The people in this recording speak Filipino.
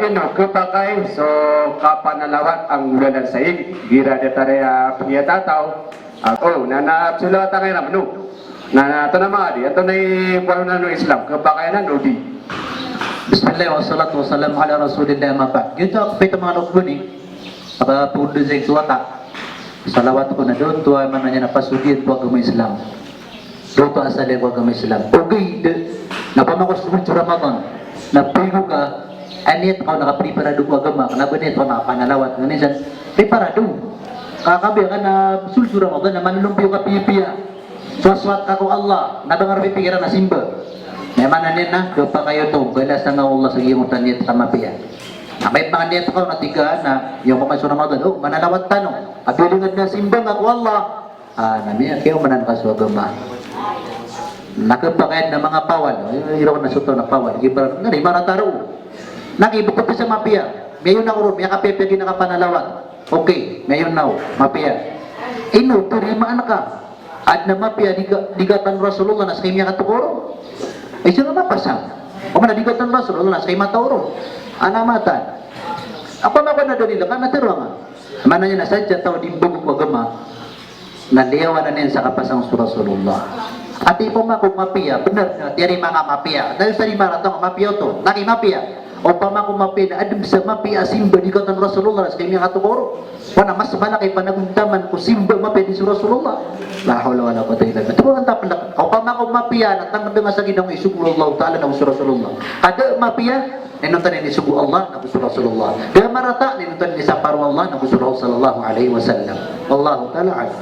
Ino kapakay so kapanalawat ang ulan saig gira de tarea piyatataw oh nana sulata kay ramno nana tanamadi ato nay puno no Islam kapakay na no di. Bismillah wassalatu wassalamu ala rasulillah ma ba'd. Gitu ako pito mga nukbuni apa pundo sa suwata salawat ko na doon tuwa man niya napasugid po agama Islam doon to asali po agama Islam okay napamakos mo sa Ramadan na pigo ka anit ako nakapreparado ko agama kanaba nito nakapanalawat nganisan preparado kakabi ka na sulsura mo na manulumpyo ka pipiya swaswat ka ko Allah nabangar pipikiran na simba may mananin na doon pa kayo to galas na nga Allah sa iyong utanit sa mapiya may mga nito ko natigaan na yung mga Ramadan oh manalawat tanong abilingad na simba nga ko Allah namiya kayo manan ka sa agama nakapakayad na mga pawal iro na suto na pawal iba nga di marataro nakibukod ko sa mapiya mayon na uro may kapepegi na kapanalawat okay mayon na mapiya ino turimaan ka at na mapiya digatan Rasulullah na sa kanya katukoro ay siya nga mapasang o man digatan Rasulullah na sa kanya matawro anamatan ako na ba na doon nila ka natiro nga mana niya na sadya tao dimbog ko agama naliyawan na niya sa kapasang Rasulullah at ipo makong mapiya benar na tiyari mga mapiya dahil sa lima ratong mapiya to naki mapiya o pamakong mapiya na adem sa mapiya simba di katan Rasulullah sa kanya katukoro wana mas malaki panaguntaman ko simba mapiya di Rasulullah la hawla wala quwwata illa billah tuwa ang tapon o pamakong mapiya na tangad nga sa ginang isugo Allah taala na Rasulullah ada mapiya ninuntan ni sugu Allah na Rasulullah da marata ninuntan ni sa paru Allah na Rasulullah sallallahu alaihi wasallam wallahu taala alam.